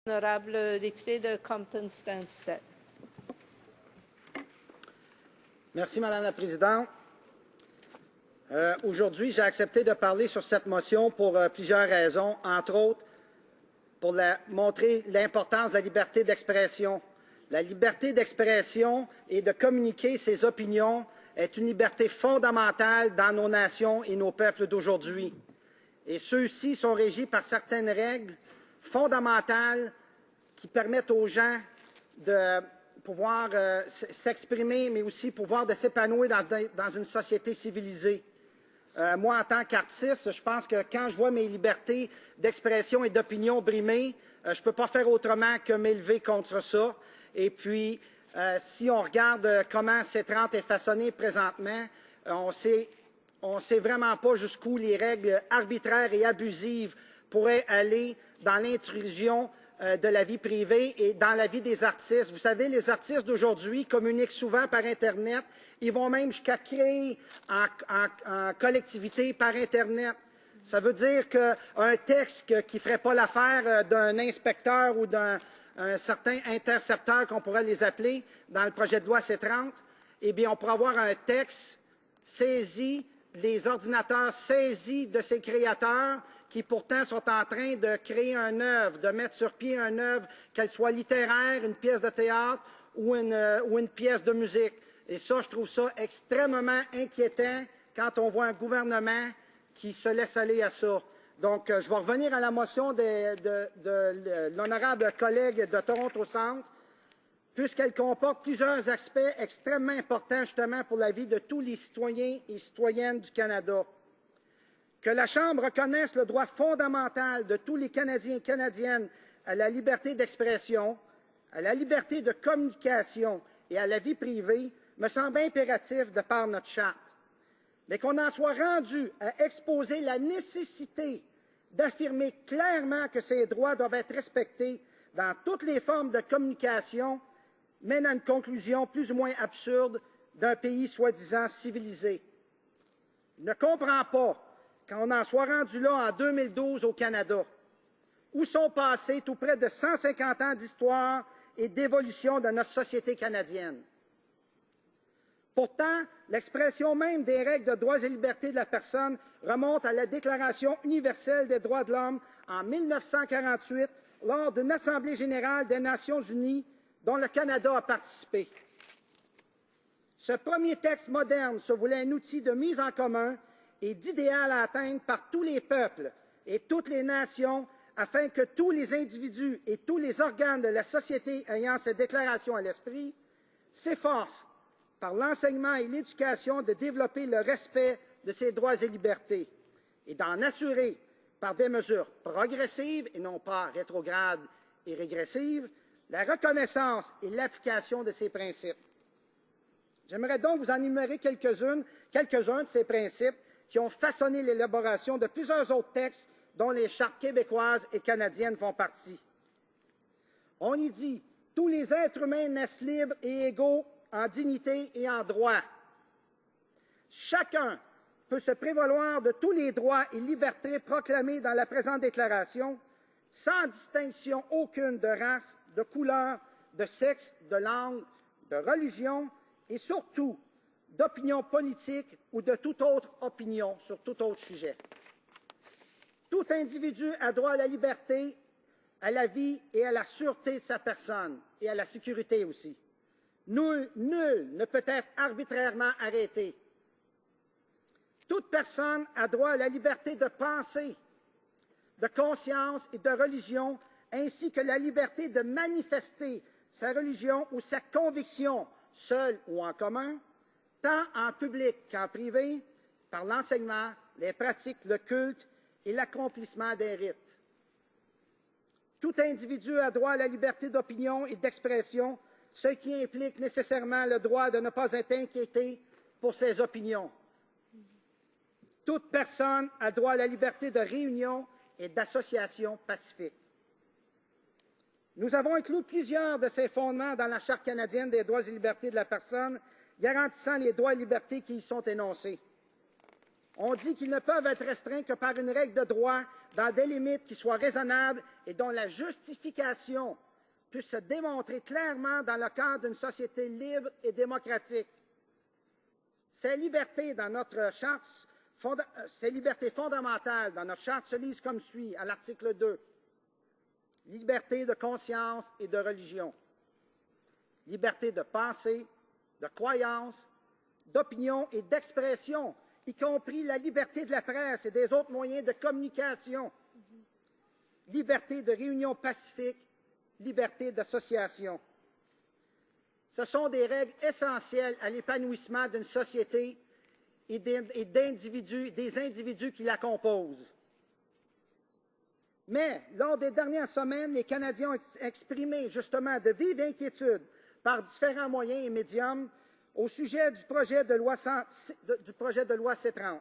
Honorable député de Compton-Stanstead. Merci, Madame la Présidente. Aujourd'hui, j'ai accepté de parler sur cette motion pour plusieurs raisons, entre autres pour montrer l'importance de la liberté d'expression. La liberté d'expression et de communiquer ses opinions est une liberté fondamentale dans nos nations et nos peuples d'aujourd'hui. Et ceux-ci sont régis par certaines règles fondamentales qui permettent aux gens de pouvoir s'exprimer, mais aussi pouvoir de s'épanouir dans une société civilisée. Moi, en tant qu'artiste, je pense que quand je vois mes libertés d'expression et d'opinion brimées, je ne peux pas faire autrement que m'élever contre ça. Et puis, si on regarde comment C30 est façonné présentement, on sait vraiment pas jusqu'où les règles arbitraires et abusives pourraient aller dans l'intrusion de la vie privée et dans la vie des artistes. Vous savez, les artistes d'aujourd'hui communiquent souvent par Internet. Ils vont même jusqu'à créer en collectivité par Internet. Ça veut dire qu'un texte qui ne ferait pas l'affaire d'un inspecteur ou d'un certain intercepteur, qu'on pourrait les appeler, dans le projet de loi C30, eh bien, on pourrait avoir un texte saisi, les ordinateurs saisis de ses créateurs, qui pourtant sont en train de créer une œuvre, de mettre sur pied une œuvre, qu'elle soit littéraire, une pièce de théâtre ou une pièce de musique. Et ça, je trouve ça extrêmement inquiétant quand on voit un gouvernement qui se laisse aller à ça. Donc, je vais revenir à la motion de l'honorable collègue de Toronto Centre, puisqu'elle comporte plusieurs aspects extrêmement importants justement pour la vie de tous les citoyens et citoyennes du Canada. Que la Chambre reconnaisse le droit fondamental de tous les Canadiens et Canadiennes à la liberté d'expression, à la liberté de communication et à la vie privée me semble impératif de par notre charte. Mais qu'on en soit rendu à exposer la nécessité d'affirmer clairement que ces droits doivent être respectés dans toutes les formes de communication mène à une conclusion plus ou moins absurde d'un pays soi-disant civilisé. Je ne comprends pas qu'on en soit rendu là en 2012 au Canada, où sont passés tout près de 150 ans d'histoire et d'évolution de notre société canadienne. Pourtant, l'expression même des règles de droits et libertés de la personne remonte à la Déclaration universelle des droits de l'homme en 1948, lors d'une Assemblée générale des Nations unies dont le Canada a participé. Ce premier texte moderne se voulait un outil de mise en commun et d'idéal à atteindre par tous les peuples et toutes les nations afin que tous les individus et tous les organes de la société ayant cette déclaration à l'esprit s'efforcent, par l'enseignement et l'éducation, de développer le respect de ces droits et libertés et d'en assurer, par des mesures progressives et non pas rétrogrades et régressives, la reconnaissance et l'application de ces principes. J'aimerais donc vous en énumérer quelques-uns de ces principes qui ont façonné l'élaboration de plusieurs autres textes dont les chartes québécoises et canadiennes font partie. On y dit « Tous les êtres humains naissent libres et égaux en dignité et en droit. Chacun peut se prévaloir de tous les droits et libertés proclamés dans la présente déclaration, sans distinction aucune de race, de couleur, de sexe, de langue, de religion et surtout d'opinion politique ou de toute autre opinion sur tout autre sujet. Tout individu a droit à la liberté, à la vie et à la sûreté de sa personne et à la sécurité aussi. Nul ne peut être arbitrairement arrêté. Toute personne a droit à la liberté de pensée, de conscience et de religion, ainsi que la liberté de manifester sa religion ou sa conviction, seule ou en commun, tant en public qu'en privé, par l'enseignement, les pratiques, le culte et l'accomplissement des rites. Tout individu a droit à la liberté d'opinion et d'expression, ce qui implique nécessairement le droit de ne pas être inquiété pour ses opinions. Toute personne a droit à la liberté de réunion et d'association pacifique. Nous avons inclus plusieurs de ces fondements dans la Charte canadienne des droits et libertés de la personne, garantissant les droits et libertés qui y sont énoncés. On dit qu'ils ne peuvent être restreints que par une règle de droit dans des limites qui soient raisonnables et dont la justification puisse se démontrer clairement dans le cadre d'une société libre et démocratique. Ces libertés fondamentales dans notre charte se lisent comme suit à l'article 2. Liberté de conscience et de religion. Liberté de pensée, de croyance, d'opinion et d'expression, y compris la liberté de la presse et des autres moyens de communication. Liberté de réunion pacifique, liberté d'association. Ce sont des règles essentielles à l'épanouissement d'une société et des individus qui la composent. Mais, lors des dernières semaines, les Canadiens ont exprimé justement de vives inquiétudes par différents moyens et médiums au sujet du projet de loi C-30.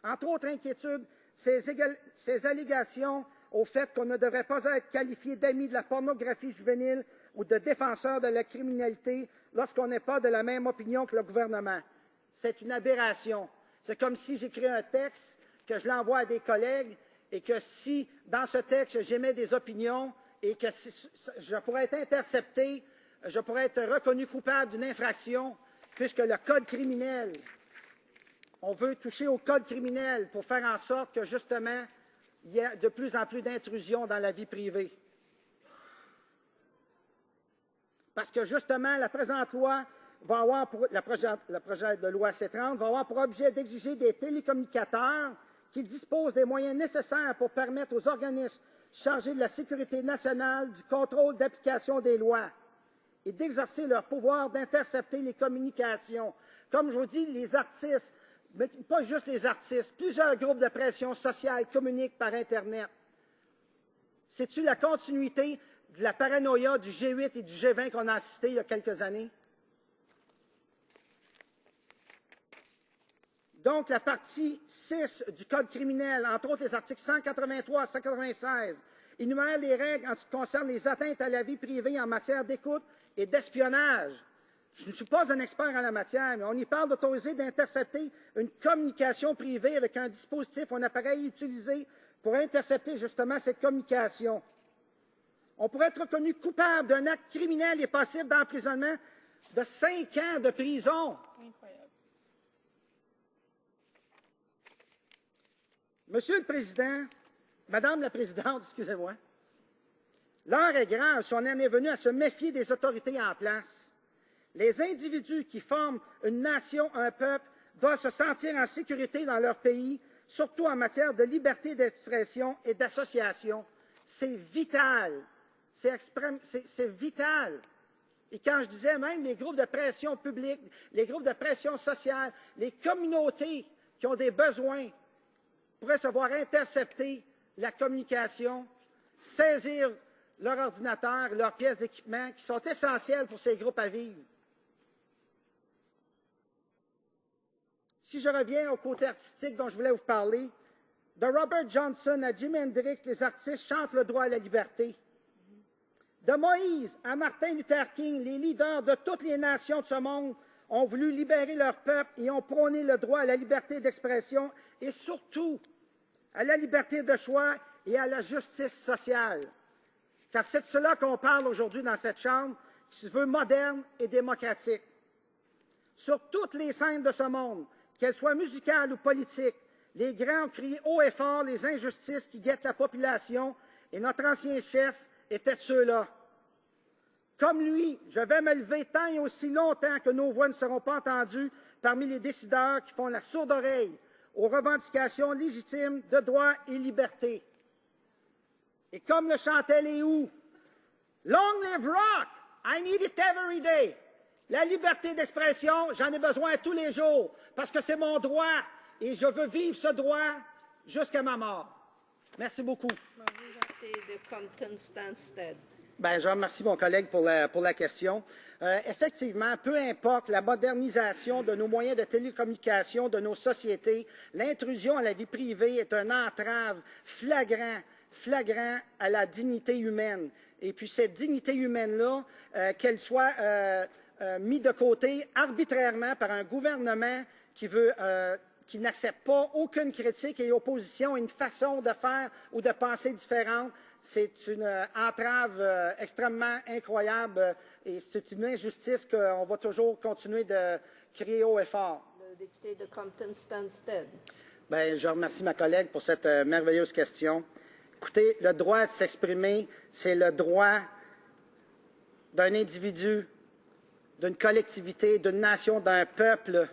Entre autres inquiétudes, ces allégations au fait qu'on ne devrait pas être qualifié d'amis de la pornographie juvénile ou de défenseur de la criminalité lorsqu'on n'est pas de la même opinion que le gouvernement. C'est une aberration. C'est comme si j'écris un texte, que je l'envoie à des collègues et que si, dans ce texte, j'émets des opinions et que je pourrais être intercepté, je pourrais être reconnu coupable d'une infraction, puisque le code criminel, on veut toucher au code criminel pour faire en sorte que, justement, il y a de plus en plus d'intrusions dans la vie privée. Parce que, justement, la présente loi va avoir pour, le projet de loi C-30 va avoir pour objet d'exiger des télécommunicateurs qu'ils disposent des moyens nécessaires pour permettre aux organismes chargés de la sécurité nationale du contrôle d'application des lois et d'exercer leur pouvoir d'intercepter les communications. Comme je vous dis, les artistes, mais pas juste les artistes, plusieurs groupes de pression sociale communiquent par Internet. C'est-tu la continuité de la paranoïa du G8 et du G20 qu'on a assisté il y a quelques années? Donc, la partie 6 du Code criminel, entre autres les articles 183 à 196, énumère les règles en ce qui concerne les atteintes à la vie privée en matière d'écoute et d'espionnage. Je ne suis pas un expert en la matière, mais on y parle d'autoriser d'intercepter une communication privée avec un dispositif ou un appareil utilisé pour intercepter justement cette communication. On pourrait être reconnu coupable d'un acte criminel et passible d'emprisonnement de 5 ans de prison. Incroyable. Monsieur le Président, Madame la Présidente, excusez-moi, l'heure est grave si on en est venu à se méfier des autorités en place. Les individus qui forment une nation, un peuple, doivent se sentir en sécurité dans leur pays, surtout en matière de liberté d'expression et d'association. C'est vital. C'est vital. Et quand je disais même les groupes de pression publique, les groupes de pression sociale, les communautés qui ont des besoins pourraient se voir intercepter la communication, saisir leur ordinateur, leurs pièces d'équipement qui sont essentielles pour ces groupes à vivre. Si je reviens au côté artistique dont je voulais vous parler, de Robert Johnson à Jimi Hendrix, les artistes chantent le droit à la liberté. De Moïse à Martin Luther King, les leaders de toutes les nations de ce monde ont voulu libérer leur peuple et ont prôné le droit à la liberté d'expression et surtout à la liberté de choix et à la justice sociale. Car c'est de cela qu'on parle aujourd'hui dans cette Chambre, qui se veut moderne et démocratique. Sur toutes les scènes de ce monde, qu'elles soient musicales ou politiques, les grands ont crié haut et fort les injustices qui guettent la population et notre ancien chef était de ceux-là. Comme lui, je vais me lever tant et aussi longtemps que nos voix ne seront pas entendues parmi les décideurs qui font la sourde oreille aux revendications légitimes de droits et libertés. Et comme le chantait Léou, « Long live rock! I need it every day! » La liberté d'expression, j'en ai besoin tous les jours, parce que c'est mon droit, et je veux vivre ce droit jusqu'à ma mort. Merci beaucoup. De Compton Stansted. Bien, je remercie mon collègue pour la question. Effectivement, peu importe la modernisation de nos moyens de télécommunication, de nos sociétés, l'intrusion à la vie privée est un entrave flagrant à la dignité humaine. Et puis cette dignité humaine-là, qu'elle soit mise de côté arbitrairement par un gouvernement qui veut qui n'acceptent pas aucune critique et opposition, une façon de faire ou de penser différente. C'est une entrave extrêmement incroyable et c'est une injustice qu'on va toujours continuer de crier haut et fort. Le député de Compton-Stanstead. Bien, je remercie ma collègue pour cette merveilleuse question. Écoutez, le droit de s'exprimer, c'est le droit d'un individu, d'une collectivité, d'une nation, d'un peuple,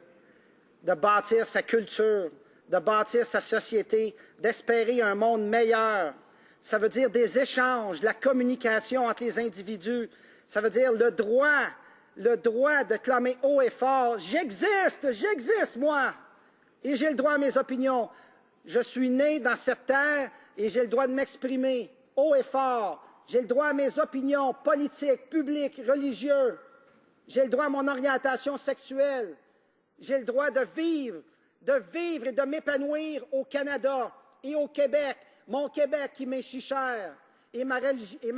de bâtir sa culture, de bâtir sa société, d'espérer un monde meilleur. Ça veut dire des échanges, de la communication entre les individus. Ça veut dire le droit de clamer haut et fort. J'existe, moi, et j'ai le droit à mes opinions. Je suis né dans cette terre et j'ai le droit de m'exprimer haut et fort. J'ai le droit à mes opinions politiques, publiques, religieuses. J'ai le droit à mon orientation sexuelle. J'ai le droit de vivre et de m'épanouir au Canada et au Québec. Mon Québec qui m'est si cher et ma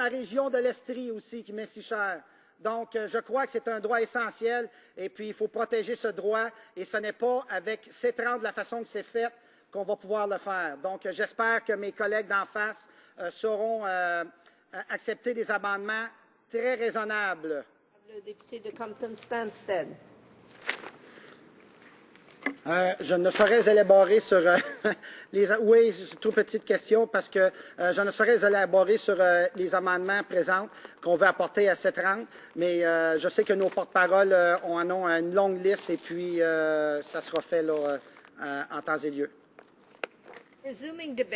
région de l'Estrie aussi qui m'est si chère. Donc, je crois que c'est un droit essentiel et puis il faut protéger ce droit et ce n'est pas avec s'étreindre de la façon que c'est fait qu'on va pouvoir le faire. Donc, j'espère que mes collègues d'en face sauront accepter des amendements très raisonnables. Le député de Compton-Stanstead. Je ne saurais élaborer sur les... Oui, c'est une toute petite question parce que je ne saurais élaborer sur les amendements présents qu'on veut apporter à cette rente, mais je sais que nos porte-paroles en ont une longue liste et puis ça sera fait là, en temps et lieu. Resuming debate.